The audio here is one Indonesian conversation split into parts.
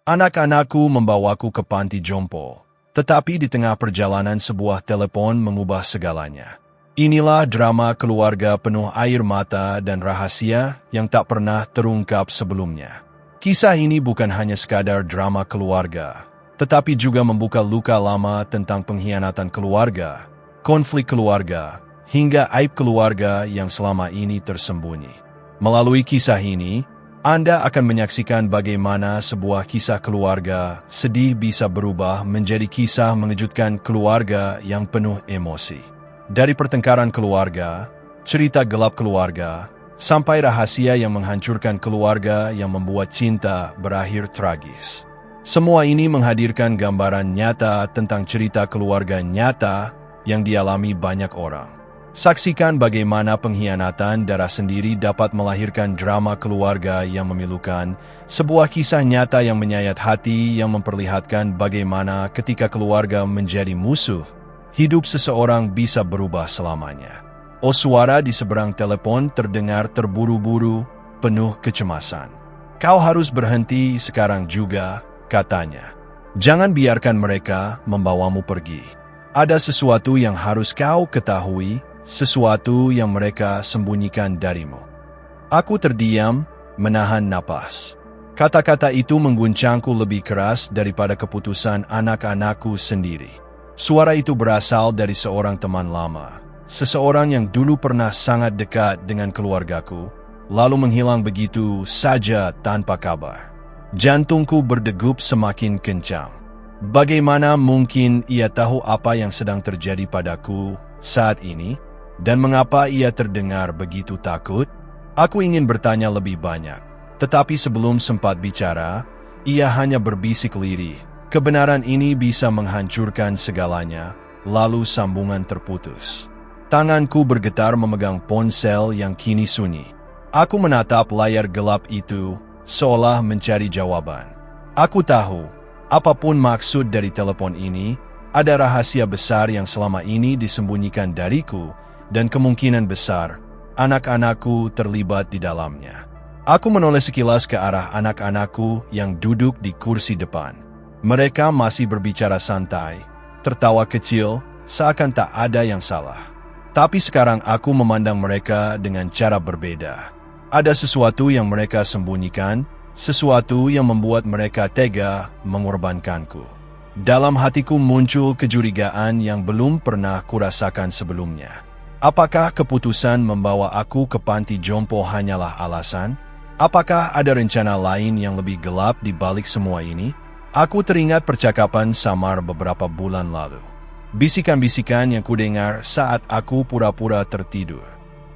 Anak-anakku membawaku ke panti jompo, tetapi di tengah perjalanan sebuah telepon mengubah segalanya. Inilah drama keluarga penuh air mata dan rahasia yang tak pernah terungkap sebelumnya. Kisah ini bukan hanya sekadar drama keluarga, tetapi juga membuka luka lama tentang pengkhianatan keluarga, konflik keluarga, hingga aib keluarga yang selama ini tersembunyi. Melalui kisah ini, Anda akan menyaksikan bagaimana sebuah kisah keluarga sedih bisa berubah menjadi kisah mengejutkan keluarga yang penuh emosi. Dari pertengkaran keluarga, cerita gelap keluarga, sampai rahasia yang menghancurkan keluarga yang membuat cinta berakhir tragis. Semua ini menghadirkan gambaran nyata tentang cerita keluarga nyata yang dialami banyak orang. Saksikan bagaimana pengkhianatan darah sendiri dapat melahirkan drama keluarga yang memilukan, sebuah kisah nyata yang menyayat hati yang memperlihatkan bagaimana ketika keluarga menjadi musuh, hidup seseorang bisa berubah selamanya. Oh, suara di seberang telepon terdengar terburu-buru, penuh kecemasan. Kau harus berhenti sekarang juga, katanya. Jangan biarkan mereka membawamu pergi. Ada sesuatu yang harus kau ketahui, sesuatu yang mereka sembunyikan darimu. Aku terdiam, menahan napas. Kata-kata itu mengguncangku lebih keras daripada keputusan anak-anakku sendiri. Suara itu berasal dari seorang teman lama, seseorang yang dulu pernah sangat dekat dengan keluargaku, lalu menghilang begitu saja tanpa kabar. Jantungku berdegup semakin kencang. Bagaimana mungkin ia tahu apa yang sedang terjadi padaku saat ini? Dan mengapa ia terdengar begitu takut? Aku ingin bertanya lebih banyak. Tetapi sebelum sempat bicara, ia hanya berbisik lirih. Kebenaran ini bisa menghancurkan segalanya, lalu sambungan terputus. Tanganku bergetar memegang ponsel yang kini sunyi. Aku menatap layar gelap itu, seolah mencari jawaban. Aku tahu, apapun maksud dari telepon ini, ada rahasia besar yang selama ini disembunyikan dariku, dan kemungkinan besar, anak-anakku terlibat di dalamnya. Aku menoleh sekilas ke arah anak-anakku yang duduk di kursi depan. Mereka masih berbicara santai, tertawa kecil, seakan tak ada yang salah. Tapi sekarang aku memandang mereka dengan cara berbeda. Ada sesuatu yang mereka sembunyikan, sesuatu yang membuat mereka tega mengorbankanku. Dalam hatiku muncul kecurigaan yang belum pernah kurasakan sebelumnya. Apakah keputusan membawa aku ke panti jompo hanyalah alasan? Apakah ada rencana lain yang lebih gelap di balik semua ini? Aku teringat percakapan samar beberapa bulan lalu. Bisikan-bisikan yang kudengar saat aku pura-pura tertidur.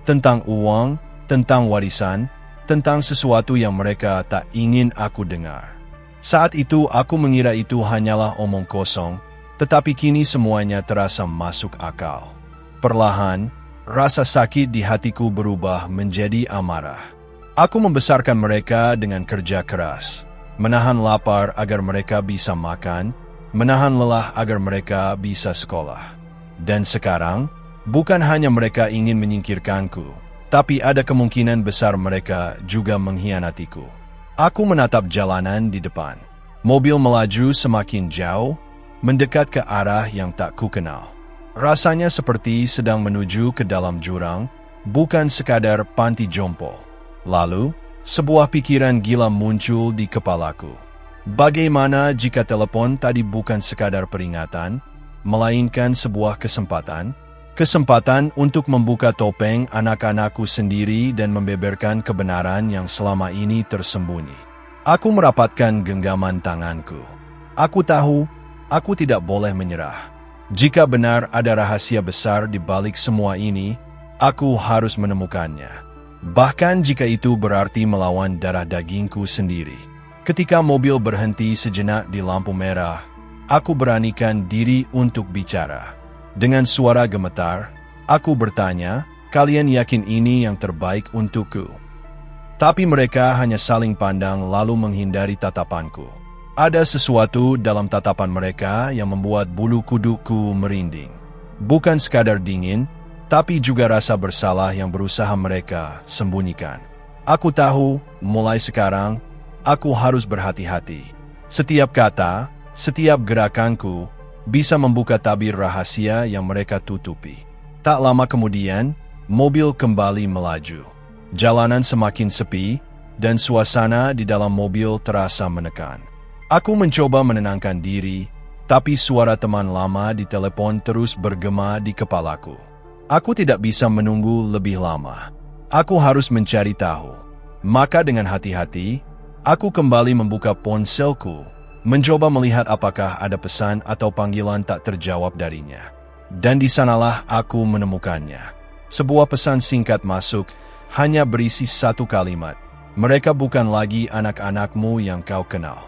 Tentang uang, tentang warisan, tentang sesuatu yang mereka tak ingin aku dengar. Saat itu aku mengira itu hanyalah omong kosong, tetapi kini semuanya terasa masuk akal. Perlahan, rasa sakit di hatiku berubah menjadi amarah. Aku membesarkan mereka dengan kerja keras, menahan lapar agar mereka bisa makan, menahan lelah agar mereka bisa sekolah. Dan sekarang, bukan hanya mereka ingin menyingkirkanku, tapi ada kemungkinan besar mereka juga mengkhianatiku. Aku menatap jalanan di depan. Mobil melaju semakin jauh, mendekat ke arah yang tak kukenal. Rasanya seperti sedang menuju ke dalam jurang, bukan sekadar panti jompo. Lalu, sebuah pikiran gila muncul di kepalaku. Bagaimana jika telepon tadi bukan sekadar peringatan, melainkan sebuah kesempatan? Kesempatan untuk membuka topeng anak-anakku sendiri dan membeberkan kebenaran yang selama ini tersembunyi. Aku merapatkan genggaman tanganku. Aku tahu, aku tidak boleh menyerah. Jika benar ada rahasia besar di balik semua ini, aku harus menemukannya. Bahkan jika itu berarti melawan darah dagingku sendiri. Ketika mobil berhenti sejenak di lampu merah, aku beranikan diri untuk bicara. Dengan suara gemetar, aku bertanya, "Kalian yakin ini yang terbaik untukku?" Tapi mereka hanya saling pandang lalu menghindari tatapanku. Ada sesuatu dalam tatapan mereka yang membuat bulu kuduku merinding. Bukan sekadar dingin, tapi juga rasa bersalah yang berusaha mereka sembunyikan. Aku tahu, mulai sekarang, aku harus berhati-hati. Setiap kata, setiap gerakanku, bisa membuka tabir rahasia yang mereka tutupi. Tak lama kemudian, mobil kembali melaju. Jalanan semakin sepi, dan suasana di dalam mobil terasa menekan. Aku mencoba menenangkan diri, tapi suara teman lama di telepon terus bergema di kepalaku. Aku tidak bisa menunggu lebih lama. Aku harus mencari tahu. Maka dengan hati-hati, aku kembali membuka ponselku, mencoba melihat apakah ada pesan atau panggilan tak terjawab darinya. Dan di sanalah aku menemukannya. Sebuah pesan singkat masuk, hanya berisi satu kalimat. Mereka bukan lagi anak-anakmu yang kau kenal.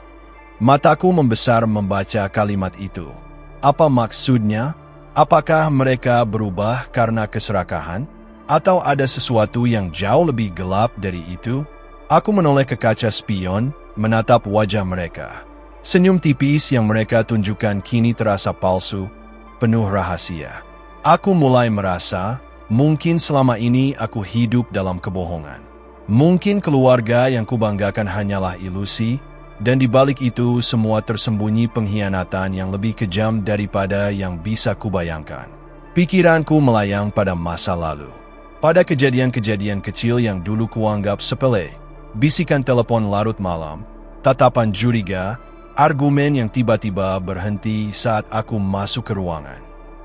Mataku membesar membaca kalimat itu. Apa maksudnya? Apakah mereka berubah karena keserakahan? Atau ada sesuatu yang jauh lebih gelap dari itu? Aku menoleh ke kaca spion, menatap wajah mereka. Senyum tipis yang mereka tunjukkan kini terasa palsu, penuh rahasia. Aku mulai merasa, mungkin selama ini aku hidup dalam kebohongan. Mungkin keluarga yang kubanggakan hanyalah ilusi, dan di balik itu semua tersembunyi pengkhianatan yang lebih kejam daripada yang bisa kubayangkan. Pikiranku melayang pada masa lalu. Pada kejadian-kejadian kecil yang dulu kuanggap sepele, bisikan telepon larut malam, tatapan curiga, argumen yang tiba-tiba berhenti saat aku masuk ke ruangan.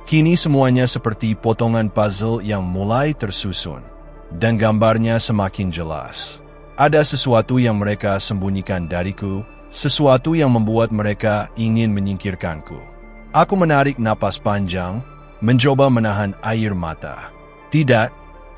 Kini semuanya seperti potongan puzzle yang mulai tersusun, dan gambarnya semakin jelas. Ada sesuatu yang mereka sembunyikan dariku, sesuatu yang membuat mereka ingin menyingkirkanku. Aku menarik napas panjang, mencoba menahan air mata. Tidak,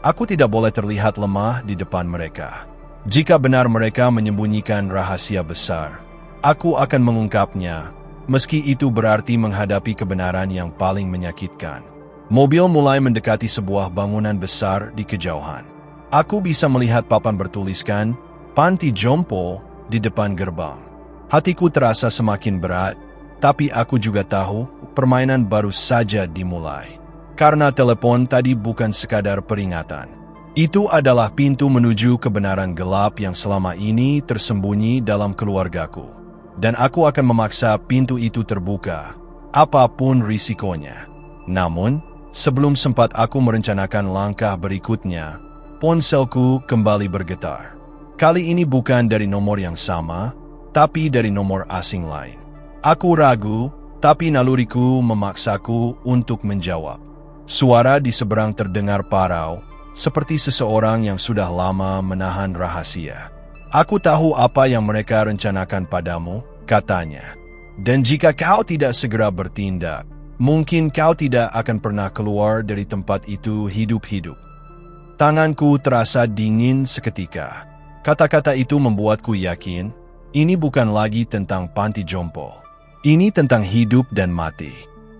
aku tidak boleh terlihat lemah di depan mereka. Jika benar mereka menyembunyikan rahasia besar, aku akan mengungkapnya, meski itu berarti menghadapi kebenaran yang paling menyakitkan. Mobil mulai mendekati sebuah bangunan besar di kejauhan. Aku bisa melihat papan bertuliskan, Panti Jompo, di depan gerbang. Hatiku terasa semakin berat, tapi aku juga tahu permainan baru saja dimulai. Karena telepon tadi bukan sekadar peringatan. Itu adalah pintu menuju kebenaran gelap yang selama ini tersembunyi dalam keluargaku. Dan aku akan memaksa pintu itu terbuka, apapun risikonya. Namun, sebelum sempat aku merencanakan langkah berikutnya, ponselku kembali bergetar. Kali ini bukan dari nomor yang sama, tapi dari nomor asing lain. Aku ragu, tapi naluriku memaksaku untuk menjawab. Suara di seberang terdengar parau, seperti seseorang yang sudah lama menahan rahasia. Aku tahu apa yang mereka rencanakan padamu, katanya. Dan jika kau tidak segera bertindak, mungkin kau tidak akan pernah keluar dari tempat itu hidup-hidup. Tanganku terasa dingin seketika. Kata-kata itu membuatku yakin, ini bukan lagi tentang Panti Jompo. Ini tentang hidup dan mati.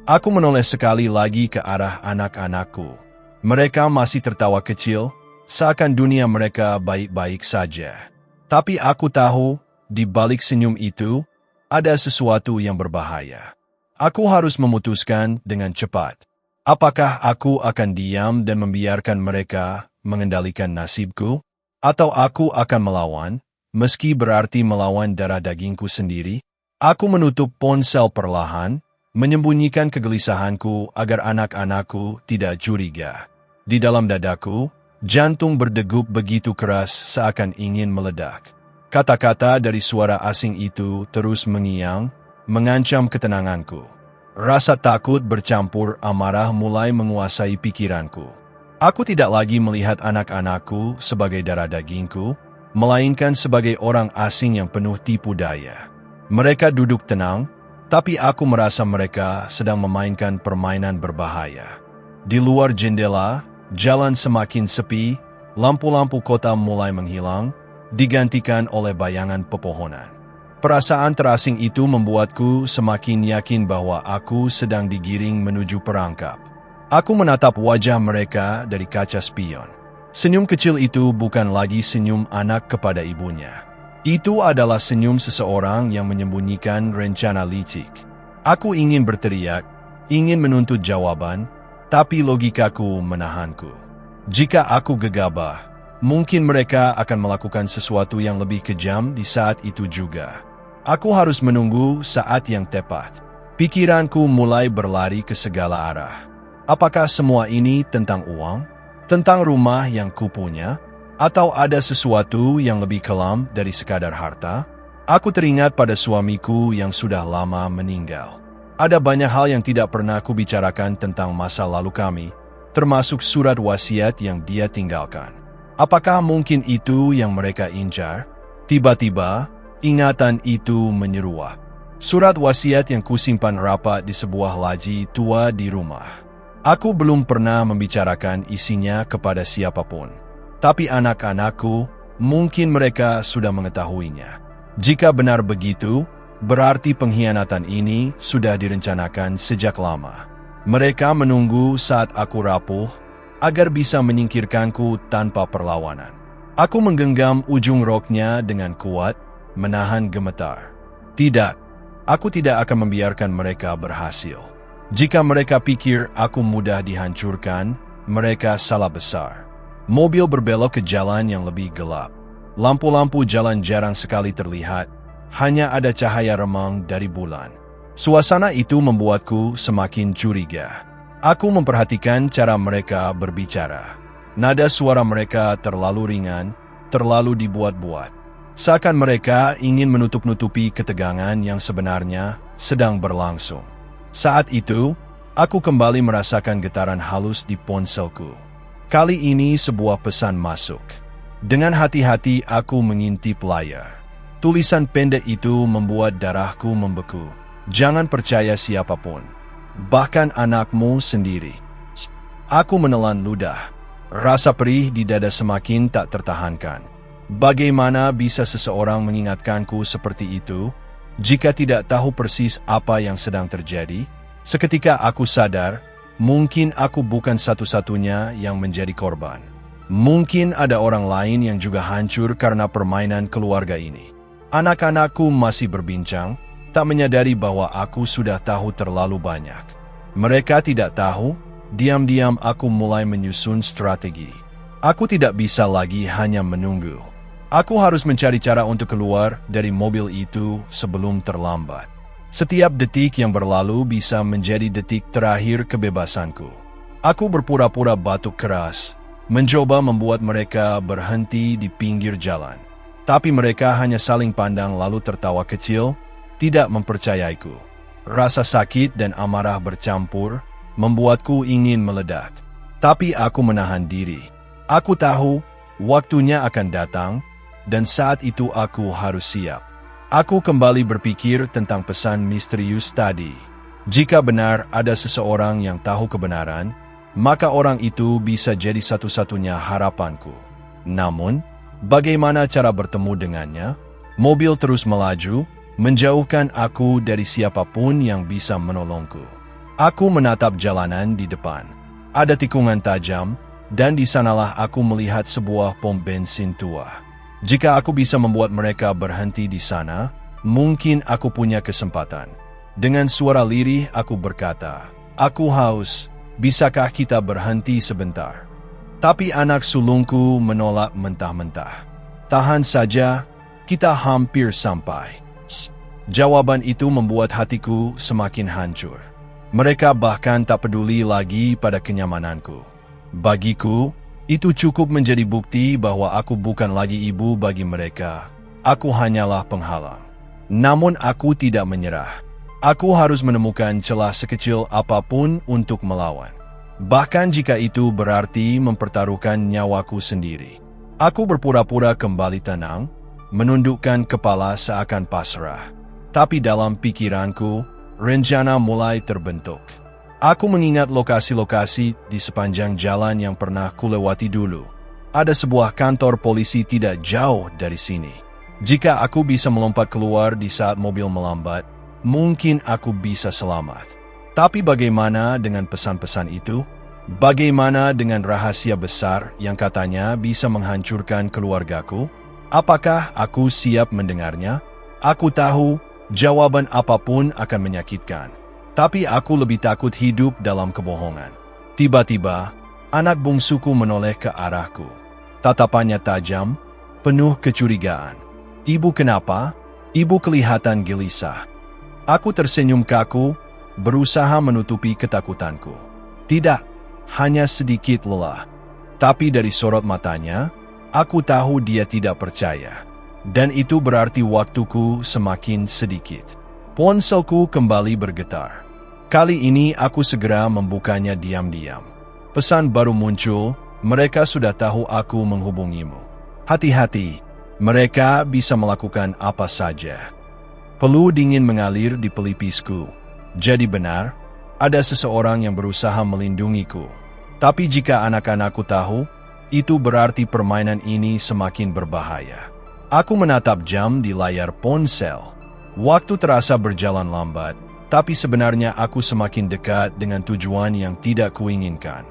Aku menoleh sekali lagi ke arah anak-anakku. Mereka masih tertawa kecil, seakan dunia mereka baik-baik saja. Tapi aku tahu, di balik senyum itu, ada sesuatu yang berbahaya. Aku harus memutuskan dengan cepat. Apakah aku akan diam dan membiarkan mereka mengendalikan nasibku? Atau aku akan melawan, meski berarti melawan darah dagingku sendiri? Aku menutup ponsel perlahan, menyembunyikan kegelisahanku agar anak-anakku tidak curiga. Di dalam dadaku, jantung berdegup begitu keras seakan ingin meledak. Kata-kata dari suara asing itu terus mengiang, mengancam ketenanganku. Rasa takut bercampur amarah mulai menguasai pikiranku. Aku tidak lagi melihat anak-anakku sebagai darah dagingku, melainkan sebagai orang asing yang penuh tipu daya. Mereka duduk tenang, tapi aku merasa mereka sedang memainkan permainan berbahaya. Di luar jendela, jalan semakin sepi, lampu-lampu kota mulai menghilang, digantikan oleh bayangan pepohonan. Perasaan terasing itu membuatku semakin yakin bahwa aku sedang digiring menuju perangkap. Aku menatap wajah mereka dari kaca spion. Senyum kecil itu bukan lagi senyum anak kepada ibunya. Itu adalah senyum seseorang yang menyembunyikan rencana licik. Aku ingin berteriak, ingin menuntut jawaban, tapi logikaku menahanku. Jika aku gegabah, mungkin mereka akan melakukan sesuatu yang lebih kejam di saat itu juga. Aku harus menunggu saat yang tepat. Pikiranku mulai berlari ke segala arah. Apakah semua ini tentang uang? Tentang rumah yang kupunya? Atau ada sesuatu yang lebih kelam dari sekadar harta? Aku teringat pada suamiku yang sudah lama meninggal. Ada banyak hal yang tidak pernah kubicarakan tentang masa lalu kami, termasuk surat wasiat yang dia tinggalkan. Apakah mungkin itu yang mereka incar? Tiba-tiba, ingatan itu menyeruak. Surat wasiat yang kusimpan rapat di sebuah laji tua di rumah. Aku belum pernah membicarakan isinya kepada siapapun. Tapi anak-anakku, mungkin mereka sudah mengetahuinya. Jika benar begitu, berarti pengkhianatan ini sudah direncanakan sejak lama. Mereka menunggu saat aku rapuh, agar bisa menyingkirkanku tanpa perlawanan. Aku menggenggam ujung roknya dengan kuat, menahan gemetar. Tidak. Aku tidak akan membiarkan mereka berhasil. Jika mereka pikir aku mudah dihancurkan, mereka salah besar. Mobil berbelok ke jalan yang lebih gelap. Lampu-lampu jalan jarang sekali terlihat, hanya ada cahaya remang dari bulan. Suasana itu membuatku semakin curiga. Aku memperhatikan cara mereka berbicara. Nada suara mereka terlalu ringan, terlalu dibuat-buat. Seakan mereka ingin menutup-nutupi ketegangan yang sebenarnya sedang berlangsung. Saat itu, aku kembali merasakan getaran halus di ponselku. Kali ini sebuah pesan masuk. Dengan hati-hati aku mengintip layar. Tulisan pendek itu membuat darahku membeku. Jangan percaya siapapun, bahkan anakmu sendiri. Aku menelan ludah. Rasa perih di dada semakin tak tertahankan. Bagaimana bisa seseorang mengingatkanku seperti itu, jika tidak tahu persis apa yang sedang terjadi? Seketika aku sadar, mungkin aku bukan satu-satunya yang menjadi korban. Mungkin ada orang lain yang juga hancur karena permainan keluarga ini. Anak-anakku masih berbincang, tak menyadari bahwa aku sudah tahu terlalu banyak. Mereka tidak tahu, diam-diam aku mulai menyusun strategi. Aku tidak bisa lagi hanya menunggu. Aku harus mencari cara untuk keluar dari mobil itu sebelum terlambat. Setiap detik yang berlalu bisa menjadi detik terakhir kebebasanku. Aku berpura-pura batuk keras, mencoba membuat mereka berhenti di pinggir jalan. Tapi mereka hanya saling pandang lalu tertawa kecil, tidak mempercayaiku. Rasa sakit dan amarah bercampur, membuatku ingin meledak. Tapi aku menahan diri. Aku tahu, waktunya akan datang, dan saat itu aku harus siap. Aku kembali berpikir tentang pesan misterius tadi. Jika benar ada seseorang yang tahu kebenaran, maka orang itu bisa jadi satu-satunya harapanku. Namun, bagaimana cara bertemu dengannya? Mobil terus melaju, menjauhkan aku dari siapapun yang bisa menolongku. Aku menatap jalanan di depan. Ada tikungan tajam, dan di sanalah aku melihat sebuah pom bensin tua. Jika aku bisa membuat mereka berhenti di sana, mungkin aku punya kesempatan. Dengan suara lirih aku berkata, "Aku haus, bisakah kita berhenti sebentar?" Tapi anak sulungku menolak mentah-mentah. "Tahan saja, kita hampir sampai." Jawaban itu membuat hatiku semakin hancur. Mereka bahkan tak peduli lagi pada kenyamananku. Bagiku, itu cukup menjadi bukti bahwa aku bukan lagi ibu bagi mereka. Aku hanyalah penghalang. Namun aku tidak menyerah. Aku harus menemukan celah sekecil apapun untuk melawan. Bahkan jika itu berarti mempertaruhkan nyawaku sendiri. Aku berpura-pura kembali tenang, menundukkan kepala seakan pasrah. Tapi dalam pikiranku, rencana mulai terbentuk. Aku mengingat lokasi-lokasi di sepanjang jalan yang pernah kulewati dulu. Ada sebuah kantor polisi tidak jauh dari sini. Jika aku bisa melompat keluar di saat mobil melambat, mungkin aku bisa selamat. Tapi bagaimana dengan pesan-pesan itu? Bagaimana dengan rahasia besar yang katanya bisa menghancurkan keluargaku? Apakah aku siap mendengarnya? Aku tahu jawaban apapun akan menyakitkan. Tapi aku lebih takut hidup dalam kebohongan. Tiba-tiba, anak bungsuku menoleh ke arahku. Tatapannya tajam, penuh kecurigaan. "Ibu kenapa?" Ibu kelihatan gelisah. Aku tersenyum kaku, berusaha menutupi ketakutanku. Tidak, hanya sedikit lelah. Tapi dari sorot matanya, aku tahu dia tidak percaya. Dan itu berarti waktuku semakin sedikit. Ponselku kembali bergetar. Kali ini aku segera membukanya diam-diam. Pesan baru muncul, mereka sudah tahu aku menghubungimu. Hati-hati, mereka bisa melakukan apa saja. Peluh dingin mengalir di pelipisku. Jadi benar, ada seseorang yang berusaha melindungiku. Tapi jika anak-anakku tahu, itu berarti permainan ini semakin berbahaya. Aku menatap jam di layar ponsel. Waktu terasa berjalan lambat, tapi sebenarnya aku semakin dekat dengan tujuan yang tidak kuinginkan.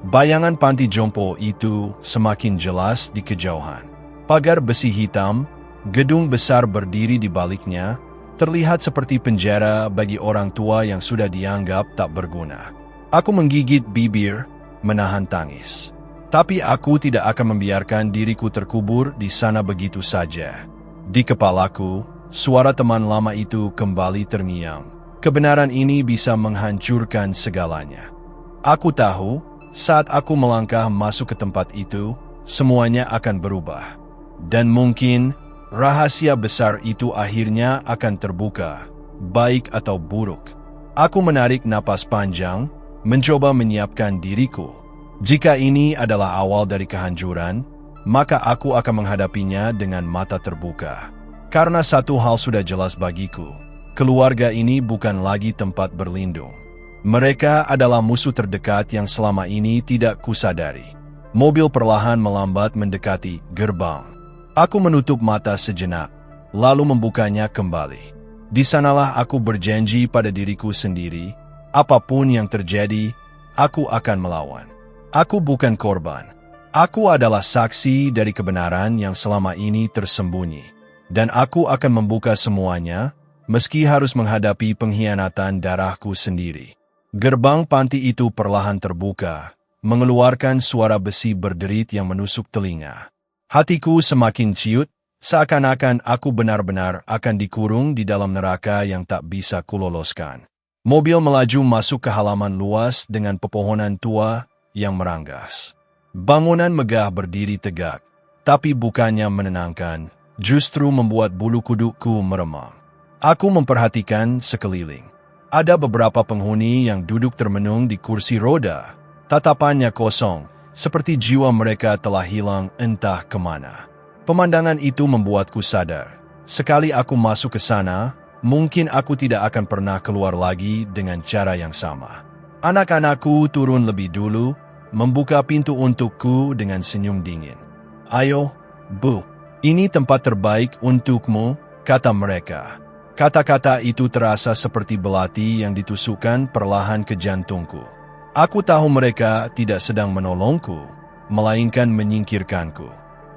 Bayangan panti jompo itu semakin jelas di kejauhan. Pagar besi hitam, gedung besar berdiri di baliknya, terlihat seperti penjara bagi orang tua yang sudah dianggap tak berguna. Aku menggigit bibir, menahan tangis. Tapi aku tidak akan membiarkan diriku terkubur di sana begitu saja. Di kepalaku, suara teman lama itu kembali terngiang. Kebenaran ini bisa menghancurkan segalanya. Aku tahu, saat aku melangkah masuk ke tempat itu, semuanya akan berubah. Dan mungkin, rahasia besar itu akhirnya akan terbuka, baik atau buruk. Aku menarik napas panjang, mencoba menyiapkan diriku. Jika ini adalah awal dari kehancuran, maka aku akan menghadapinya dengan mata terbuka. Karena satu hal sudah jelas bagiku, keluarga ini bukan lagi tempat berlindung. Mereka adalah musuh terdekat yang selama ini tidak kusadari. Mobil perlahan melambat mendekati gerbang. Aku menutup mata sejenak, lalu membukanya kembali. Di sanalah aku berjanji pada diriku sendiri, apapun yang terjadi, aku akan melawan. Aku bukan korban. Aku adalah saksi dari kebenaran yang selama ini tersembunyi. Dan aku akan membuka semuanya, meski harus menghadapi pengkhianatan darahku sendiri. Gerbang panti itu perlahan terbuka, mengeluarkan suara besi berderit yang menusuk telinga. Hatiku semakin ciut, seakan-akan aku benar-benar akan dikurung di dalam neraka yang tak bisa kuloloskan. Mobil melaju masuk ke halaman luas dengan pepohonan tua yang meranggas. Bangunan megah berdiri tegak, tapi bukannya menenangkan, justru membuat bulu kudukku meremang. Aku memperhatikan sekeliling. Ada beberapa penghuni yang duduk termenung di kursi roda, tatapannya kosong, seperti jiwa mereka telah hilang entah kemana. Pemandangan itu membuatku sadar, sekali aku masuk ke sana, mungkin aku tidak akan pernah keluar lagi dengan cara yang sama. Anak-anakku turun lebih dulu, membuka pintu untukku dengan senyum dingin. "Ayo, Bu, ini tempat terbaik untukmu," kata mereka. Kata-kata itu terasa seperti belati yang ditusukkan perlahan ke jantungku. Aku tahu mereka tidak sedang menolongku, melainkan menyingkirkanku.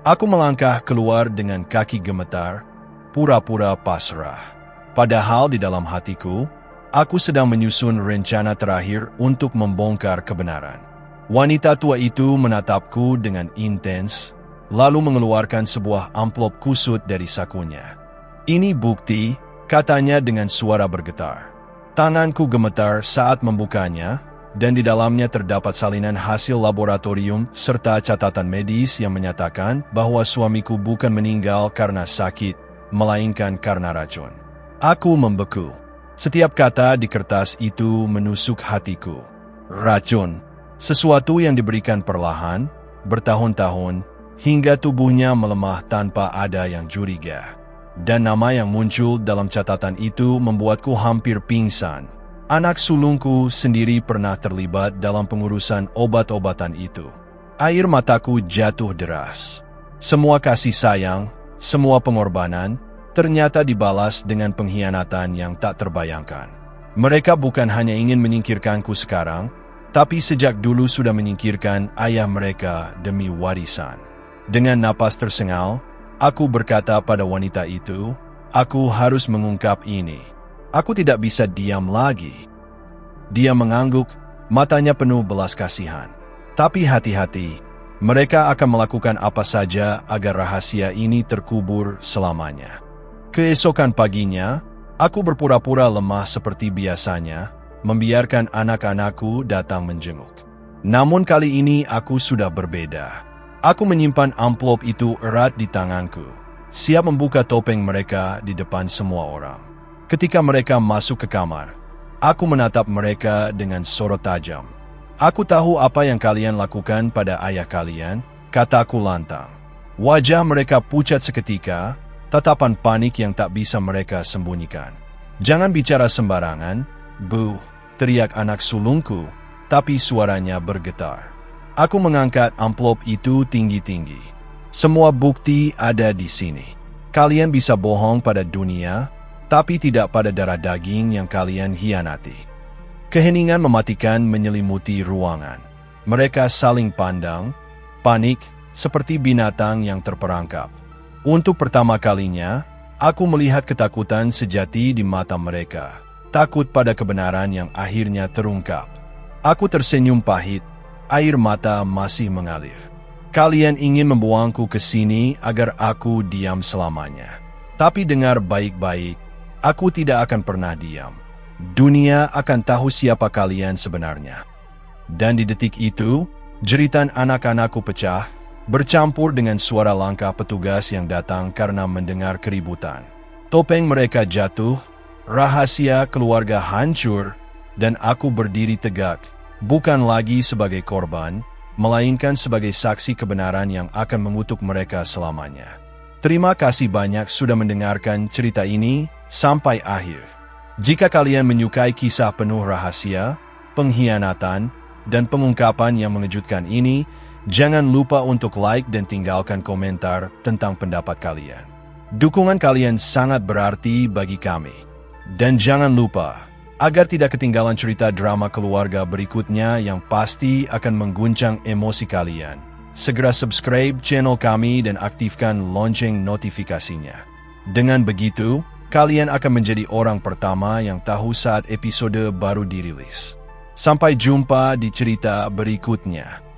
Aku melangkah keluar dengan kaki gemetar, pura-pura pasrah. Padahal di dalam hatiku, aku sedang menyusun rencana terakhir untuk membongkar kebenaran. Wanita tua itu menatapku dengan intens, lalu mengeluarkan sebuah amplop kusut dari sakunya. "Ini bukti," katanya dengan suara bergetar. Tanganku gemetar saat membukanya, dan di dalamnya terdapat salinan hasil laboratorium serta catatan medis yang menyatakan bahwa suamiku bukan meninggal karena sakit, melainkan karena racun. Aku membeku. Setiap kata di kertas itu menusuk hatiku. Racun, sesuatu yang diberikan perlahan, bertahun-tahun, hingga tubuhnya melemah tanpa ada yang curiga. Dan nama yang muncul dalam catatan itu membuatku hampir pingsan. Anak sulungku sendiri pernah terlibat dalam pengurusan obat-obatan itu. Air mataku jatuh deras. Semua kasih sayang, semua pengorbanan, ternyata dibalas dengan pengkhianatan yang tak terbayangkan. Mereka bukan hanya ingin menyingkirkanku sekarang, tapi sejak dulu sudah menyingkirkan ayah mereka demi warisan. Dengan napas tersengal, aku berkata pada wanita itu, "Aku harus mengungkap ini. Aku tidak bisa diam lagi." Dia mengangguk, matanya penuh belas kasihan. Tapi hati-hati, mereka akan melakukan apa saja agar rahasia ini terkubur selamanya. Keesokan paginya, aku berpura-pura lemah seperti biasanya, membiarkan anak-anakku datang menjenguk. Namun kali ini aku sudah berbeda. Aku menyimpan amplop itu erat di tanganku, siap membuka topeng mereka di depan semua orang. Ketika mereka masuk ke kamar, aku menatap mereka dengan sorot tajam. Aku tahu apa yang kalian lakukan pada ayah kalian, kataku lantang. Wajah mereka pucat seketika, tatapan panik yang tak bisa mereka sembunyikan. Jangan bicara sembarangan, Bu, teriak anak sulungku, tapi suaranya bergetar. Aku mengangkat amplop itu tinggi-tinggi. Semua bukti ada di sini. Kalian bisa bohong pada dunia, tapi tidak pada darah daging yang kalian hianati. Keheningan mematikan menyelimuti ruangan. Mereka saling pandang, panik, seperti binatang yang terperangkap. Untuk pertama kalinya, aku melihat ketakutan sejati di mata mereka. Takut pada kebenaran yang akhirnya terungkap. Aku tersenyum pahit, air mata masih mengalir. Kalian ingin membuangku ke sini agar aku diam selamanya. Tapi dengar baik-baik, aku tidak akan pernah diam. Dunia akan tahu siapa kalian sebenarnya. Dan di detik itu, jeritan anak-anakku pecah, bercampur dengan suara langkah petugas yang datang karena mendengar keributan. Topeng mereka jatuh, rahasia keluarga hancur, dan aku berdiri tegak, bukan lagi sebagai korban, melainkan sebagai saksi kebenaran yang akan mengutuk mereka selamanya. Terima kasih banyak sudah mendengarkan cerita ini sampai akhir. Jika kalian menyukai kisah penuh rahasia, pengkhianatan, dan pengungkapan yang mengejutkan ini, jangan lupa untuk like dan tinggalkan komentar tentang pendapat kalian. Dukungan kalian sangat berarti bagi kami. Dan jangan lupa, agar tidak ketinggalan cerita drama keluarga berikutnya yang pasti akan mengguncang emosi kalian, segera subscribe channel kami dan aktifkan lonceng notifikasinya. Dengan begitu, kalian akan menjadi orang pertama yang tahu saat episode baru dirilis. Sampai jumpa di cerita berikutnya.